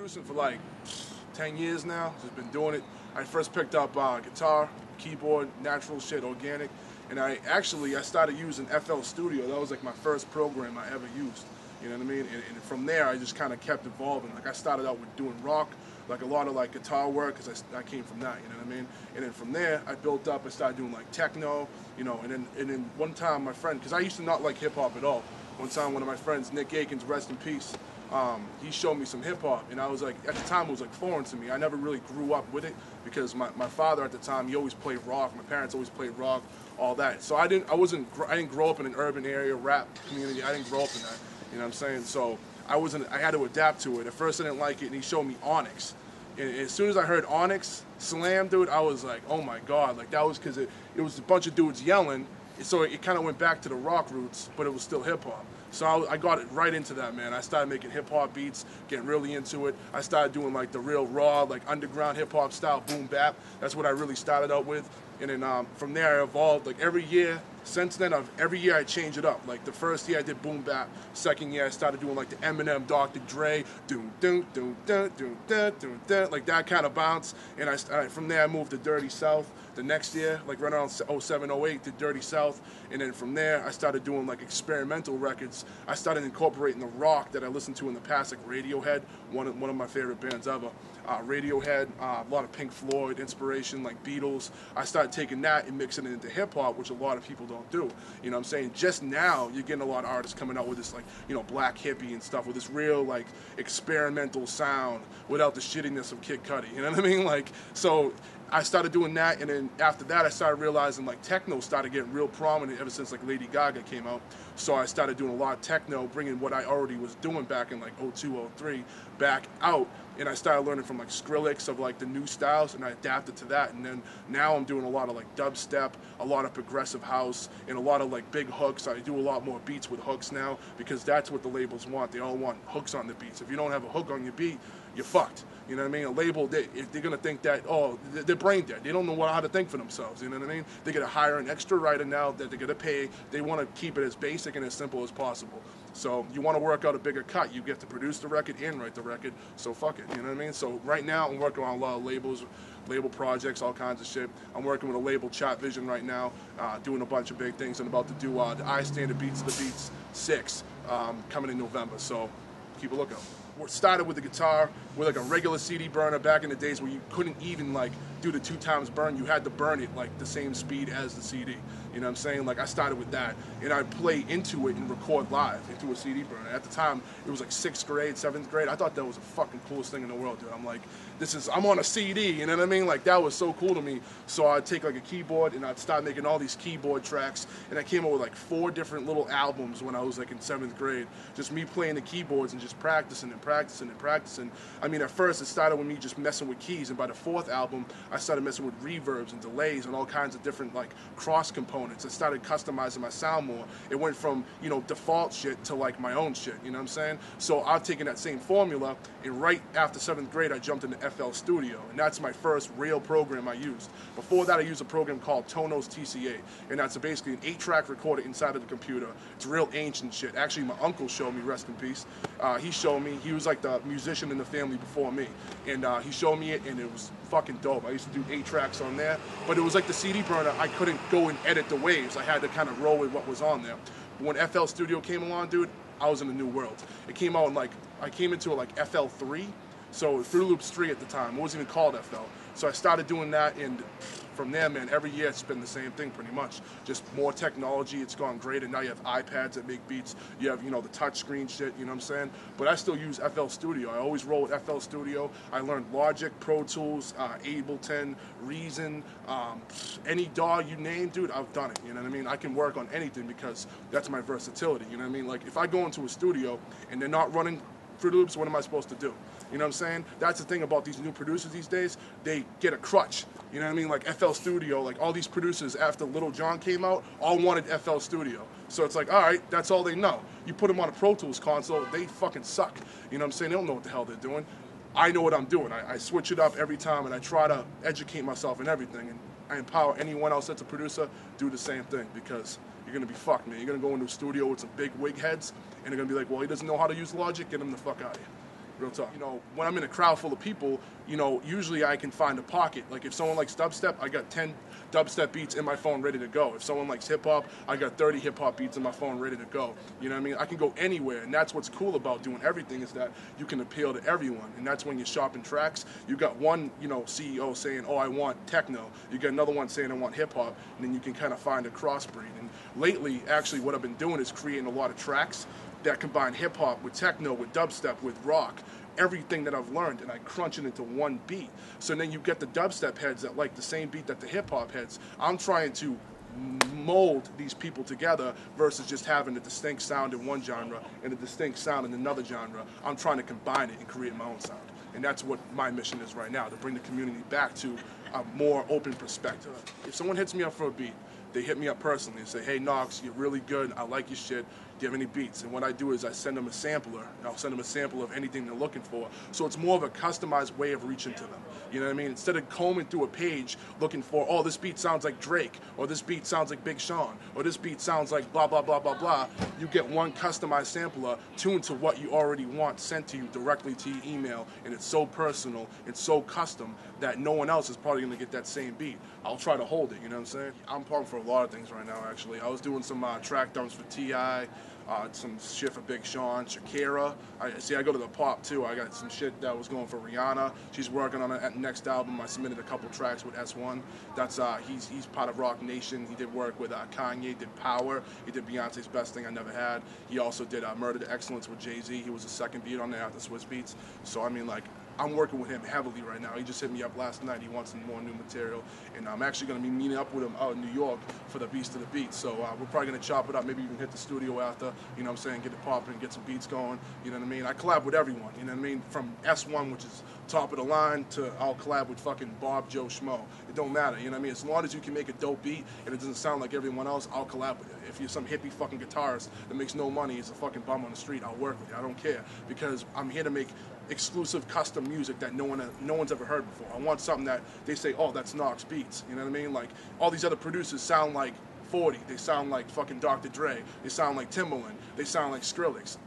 producing for like 10 years now. Just been doing it. I first picked up guitar, keyboard, natural shit, organic, and I started using FL Studio. That was like my first program I ever used. You know what I mean? And from there, I just kind of kept evolving. Like I started out with doing rock, like a lot of like guitar work, because I came from that. You know what I mean? And then from there, I built up. I started doing like techno, you know. And then one time, my friend, because I used to not like hip hop at all. One time, one of my friends, Nick Akins, rest in peace. He showed me some hip hop, and I was like, at the time, it was like foreign to me. I never really grew up with it because my father at the time, he always played rock. My parents always played rock, all that. So I didn't grow up in an urban area rap community. I didn't grow up in that. You know what I'm saying? So I had to adapt to it. At first, I didn't like it, and he showed me Onyx. And as soon as I heard Onyx slam, dude, I was like, oh my God. Like that was because it was a bunch of dudes yelling. So it kind of went back to the rock roots, but it was still hip hop. So I got it right into that, man. I started making hip hop beats, getting really into it. I started doing like the real raw, like underground hip hop style boom bap. That's what I really started out with. And then from there I evolved. Like every year since then, every year I change it up. Like the first year I did boom bap. Second year I started doing like the Eminem, Dr. Dre, doom doom doom doom doom doom doom, like that kind of bounce. And from there I moved to Dirty South. The next year, like right around 07, 08, did Dirty South. And then from there I started doing like experimental records. I started incorporating the rock that I listened to in the past, like Radiohead, one of my favorite bands ever. Radiohead, a lot of Pink Floyd inspiration, like Beatles. I started taking that and mixing it into hip hop, which a lot of people don't do. You know what I'm saying? Just now, you're getting a lot of artists coming out with this, like, you know, black hippie and stuff, with this real, like, experimental sound without the shittiness of Kid Cudi. You know what I mean? Like, so I started doing that, and then after that, I started realizing, like, techno started getting real prominent ever since, like, Lady Gaga came out. So I started doing a lot of techno, bringing what I already was doing back in, like, 02, 03, back out. And I started learning from like Skrillex of like the new styles, and I adapted to that. And then now I'm doing a lot of like dubstep, a lot of progressive house, and a lot of like big hooks. I do a lot more beats with hooks now because that's what the labels want. They all want hooks on the beats. If you don't have a hook on your beat, you're fucked. You know what I mean? A label, they're going to think that, oh, they're brain dead. They don't know how to think for themselves. You know what I mean? They're going to hire an extra writer now that they're going to pay. They want to keep it as basic and as simple as possible. So you want to work out a bigger cut. You get to produce the record and write the record. So fuck it. You know what I mean? So right now I'm working on a lot of labels, label projects, all kinds of shit. I'm working with a label, Chat Vision, right now, doing a bunch of big things. I'm about to do the I Stand Beats of the Beats 6 coming in November. So keep a lookout. We started with the guitar with like a regular CD burner back in the days where you couldn't even like do the 2x burn. You had to burn it like the same speed as the CD. You know what I'm saying? Like I started with that, and I'd play into it and record live into a CD burner. At the time, it was like 6th grade, 7th grade. I thought that was the fucking coolest thing in the world, dude. I'm like, I'm on a CD, you know what I mean? Like that was so cool to me. So I'd take like a keyboard and I'd start making all these keyboard tracks, and I came up with like 4 different little albums when I was like in 7th grade. Just me playing the keyboards and just practicing and practicing and practicing. I mean, at first it started with me just messing with keys, and by the 4th album, I started messing with reverbs and delays and all kinds of different like cross components. I started customizing my sound more. It went from, you know, default shit to like my own shit, you know what I'm saying? So I've taken that same formula, and right after 7th grade, I jumped into FL Studio, and that's my first real program I used. Before that, I used a program called Tono's TCA, and that's basically an 8-track recorder inside of the computer. It's real ancient shit. Actually, my uncle showed me, rest in peace. He showed me. He was like the musician in the family before me, and he showed me it, and it was fucking dope. I used to do 8 tracks on there, but it was like the CD burner. I couldn't go and edit the waves. I had to kind of roll with what was on there. But when FL Studio came along, dude, I was in a new world. It came out in like, I came into it like FL3, so Fruity Loops 3 at the time. It wasn't even called FL. So I started doing that, and from there, man, every year it's been the same thing pretty much. Just more technology, it's gone great, and now you have iPads that make beats. You have, you know, the touch screen shit, you know what I'm saying? But I still use FL Studio. I always roll with FL Studio. I learned Logic, Pro Tools, Ableton, Reason, any DAW you name, dude, I've done it, you know what I mean? I can work on anything because that's my versatility, you know what I mean? Like, if I go into a studio and they're not running Fruity Loops, what am I supposed to do? You know what I'm saying? That's the thing about these new producers these days. They get a crutch. You know what I mean? Like FL Studio, like all these producers after Little John came out, all wanted FL Studio. So it's like, all right, that's all they know. You put them on a Pro Tools console, they fucking suck. You know what I'm saying? They don't know what the hell they're doing. I know what I'm doing. I switch it up every time, and I try to educate myself in everything. And I empower anyone else that's a producer, do the same thing, because you're going to be fucked, man. You're going to go into a studio with some big wig heads, and they're going to be like, well, he doesn't know how to use Logic, get him the fuck out of here. Real talk. You know, when I'm in a crowd full of people, you know, usually I can find a pocket. Like if someone likes dubstep, I got 10 dubstep beats in my phone ready to go. If someone likes hip-hop, I got 30 hip-hop beats in my phone ready to go. You know what I mean? I can go anywhere, and that's what's cool about doing everything is that you can appeal to everyone. And that's when you're shopping tracks. You got one, you know, CEO saying, oh, I want techno. You got another one saying, I want hip-hop. And then you can kind of find a crossbreed. And lately, actually, what I've been doing is creating a lot of tracks that combine hip-hop with techno, with dubstep, with rock, everything that I've learned, and I crunch it into one beat. So then you get the dubstep heads that like the same beat that the hip-hop heads. I'm trying to mold these people together versus just having a distinct sound in one genre and a distinct sound in another genre. I'm trying to combine it and create my own sound. And that's what my mission is right now, to bring the community back to a more open perspective. If someone hits me up for a beat, they hit me up personally and say, hey, Nox, you're really good. I like your shit. Do you have any beats? And what I do is I send them a sampler. And I'll send them a sample of anything they're looking for. So it's more of a customized way of reaching to them. You know what I mean? Instead of combing through a page looking for, oh, this beat sounds like Drake, or this beat sounds like Big Sean, or this beat sounds like blah, blah, blah, blah, blah, you get one customized sampler tuned to what you already want sent to you directly to your email. And it's so personal, it's so custom that no one else is probably going to get that same beat. I'll try to hold it, you know what I'm saying? I'm pumped for a lot of things right now, actually. I was doing some track dumps for T.I., some shit for Big Sean, Shakira. I go to the pop too. I got some shit that was going for Rihanna. She's working on a next album. I submitted a couple tracks with S1. That's he's part of Rock Nation. He did work with Kanye, did Power. He did Beyonce's Best Thing I Never Had. He also did Murder to Excellence with Jay-Z. He was the second beat on there after Swiss Beats. So I mean, like, I'm working with him heavily right now. He just hit me up last night. He wants some more new material. And I'm actually going to be meeting up with him out in New York for the Beast of the Beat. So we're probably going to chop it up. Maybe even hit the studio after, you know what I'm saying, get it popping, get some beats going. You know what I mean? I collab with everyone, you know what I mean? From S1, which is top of the line, to I'll collab with fucking Bob, Joe, Schmo. It don't matter, you know what I mean? As long as you can make a dope beat and it doesn't sound like everyone else, I'll collab with it. If you're some hippie fucking guitarist that makes no money, is a fucking bum on the street, I'll work with you. I don't care, because I'm here to make exclusive custom music that no one's ever heard before. I want something that they say, oh, that's Nox Beatz. You know what I mean? Like, all these other producers sound like 40. They sound like fucking Dr. Dre. They sound like Timbaland. They sound like Skrillex.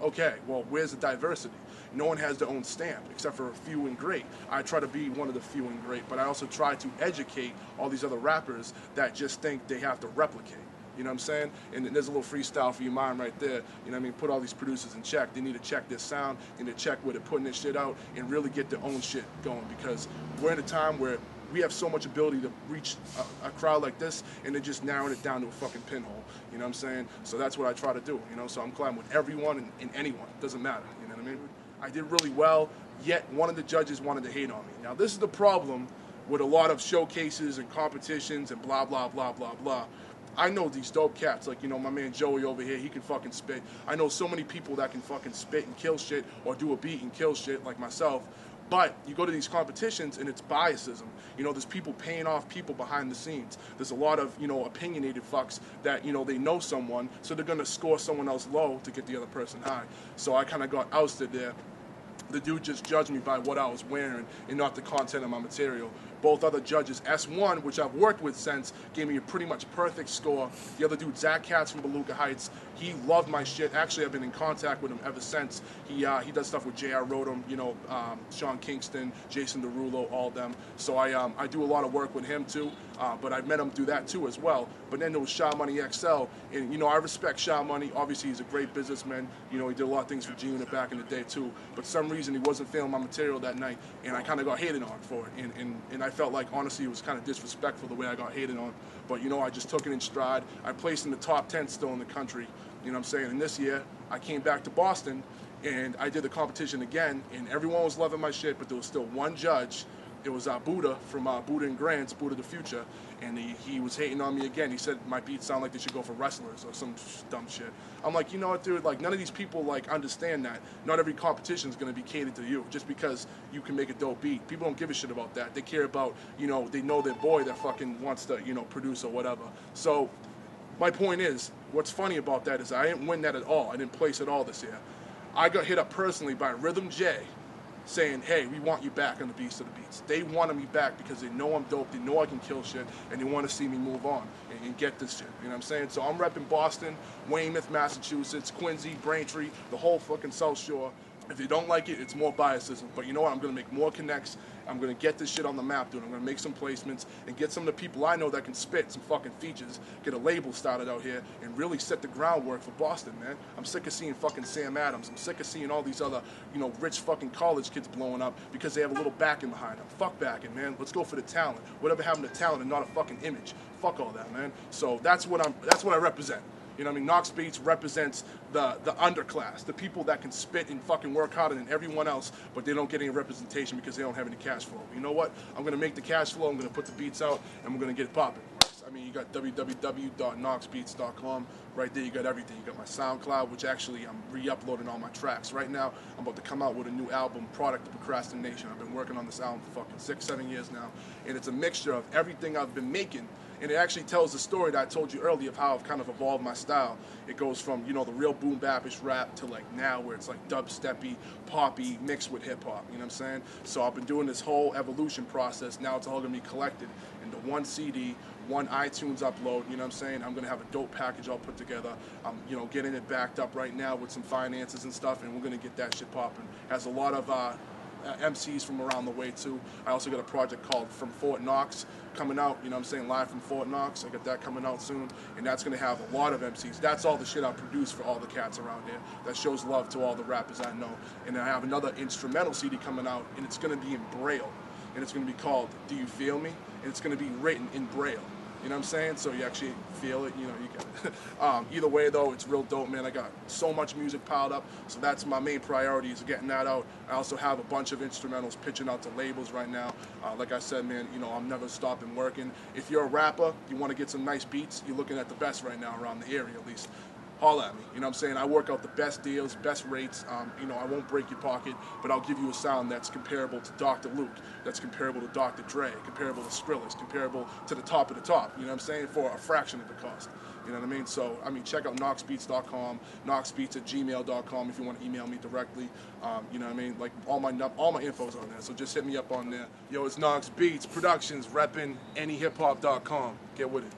Okay, well, where's the diversity? No one has their own stamp, except for a few and great. I try to be one of the few and great, but I also try to educate all these other rappers that just think they have to replicate. You know what I'm saying? And there's a little freestyle for your mind right there. You know what I mean? Put all these producers in check. They need to check their sound, and to check where they're putting their shit out, and really get their own shit going, because we're in a time where we have so much ability to reach a crowd like this, and they're just narrowing it down to a fucking pinhole. You know what I'm saying? So that's what I try to do. You know, so I'm collabing with everyone and anyone. It doesn't matter. You know what I mean? I did really well, yet one of the judges wanted to hate on me. Now, this is the problem with a lot of showcases and competitions and blah, blah, blah, blah, blah. I know these dope cats, like, you know, my man Joey over here, he can fucking spit. I know so many people that can fucking spit and kill shit, or do a beat and kill shit, like myself. But you go to these competitions and it's biasism. You know, there's people paying off people behind the scenes. There's a lot of, you know, opinionated fucks that, you know, they know someone, so they're going to score someone else low to get the other person high. So I kind of got ousted there. The dude just judged me by what I was wearing and not the content of my material. Both other judges, S1, which I've worked with since, gave me a pretty much perfect score. The other dude, Zach Katz from Beluga Heights, he loved my shit. Actually, I've been in contact with him ever since. He does stuff with J.R. Rodham, you know, Sean Kingston, Jason Derulo, all them. So I do a lot of work with him too. But I met him do that too as well. But then there was Sha Money XL, and you know, I respect Sha Money. Obviously, he's a great businessman. You know, he did a lot of things for G-Unit back in the day too. But for some reason, he wasn't feeling my material that night, and I kind of got hated on for it. And I felt like, honestly, it was kind of disrespectful the way I got hated on. But you know, I just took it in stride. I placed in the top 10 still in the country. You know what I'm saying? And this year, I came back to Boston, and I did the competition again, and everyone was loving my shit, but there was still one judge. It was Buddha from Buddha and Grants, Buddha the Future, and he was hating on me again. He said my beats sound like they should go for wrestlers or some dumb shit. I'm like, you know what, dude? Like, none of these people like understand that not every competition is going to be catered to you just because you can make a dope beat. People don't give a shit about that. They care about, you know, they know their boy that fucking wants to, you know, produce or whatever. So my point is, what's funny about that is I didn't win that at all. I didn't place at all this year. I got hit up personally by Rhythm J, saying, hey, we want you back on the Beast of the Beats. They wanted me back because they know I'm dope, they know I can kill shit, and they want to see me move on and get this shit, you know what I'm saying? So I'm repping Boston, Weymouth, Massachusetts, Quincy, Braintree, the whole fucking South Shore If you don't like it, it's more biasism. But you know what? I'm going to make more connects. I'm going to get this shit on the map, dude. I'm going to make some placements and get some of the people I know that can spit some fucking features, get a label started out here, and really set the groundwork for Boston, man. I'm sick of seeing fucking Sam Adams. I'm sick of seeing all these other, you know, rich fucking college kids blowing up because they have a little backing behind them. Fuck backing, man. Let's go for the talent. Whatever happened to talent and not a fucking image. Fuck all that, man. So that's what I represent. You know what I mean? Nox Beatz represents the underclass, the people that can spit and fucking work harder than everyone else, but they don't get any representation because they don't have any cash flow. You know what? I'm going to make the cash flow, I'm going to put the beats out, and we're going to get it popping. I mean, you got www.noxbeatz.com. Right there, you got everything. You got my SoundCloud, which actually I'm re-uploading all my tracks. Right now, I'm about to come out with a new album, Product of Procrastination. I've been working on this album for fucking 6-7 years now, and it's a mixture of everything I've been making. And it actually tells the story that I told you earlier of how I've kind of evolved my style. It goes from, you know, the real boom bap-ish rap to like now where it's like dubsteppy, poppy, mixed with hip-hop, you know what I'm saying? So I've been doing this whole evolution process. Now it's all going to be collected into one CD, one iTunes upload, you know what I'm saying? I'm going to have a dope package all put together. I'm, you know, getting it backed up right now with some finances and stuff, and we're going to get that shit popping. Has a lot of MCs from around the way too. I also got a project called From Fort Knox coming out, you know what I'm saying, live from Fort Knox. I got that coming out soon, and that's going to have a lot of MCs. That's all the shit I produce for all the cats around here. That shows love to all the rappers I know. And I have another instrumental CD coming out, and it's going to be in Braille. And it's going to be called Do You Feel Me? And it's going to be written in Braille. You know what I'm saying? So you actually feel it, you know, you get it. Either way, though, it's real dope, man. I got so much music piled up, so that's my main priority is getting that out. I also have a bunch of instrumentals pitching out to labels right now. Like I said, man, you know, I'm never stopping working. If you're a rapper, you want to get some nice beats, you're looking at the best right now around the area, at least. Holla at me, you know what I'm saying? I work out the best deals, best rates. You know, I won't break your pocket, but I'll give you a sound that's comparable to Dr. Luke, that's comparable to Dr. Dre, comparable to Skrillex, comparable to the top of the top, you know what I'm saying, for a fraction of the cost. You know what I mean? So, I mean, check out noxbeatz.com, noxbeatz@gmail.com if you want to email me directly. You know what I mean? Like, all my info's on there, so just hit me up on there. Yo, it's Nox Beatz Productions, repping NEHip-Hop.com. Get with it.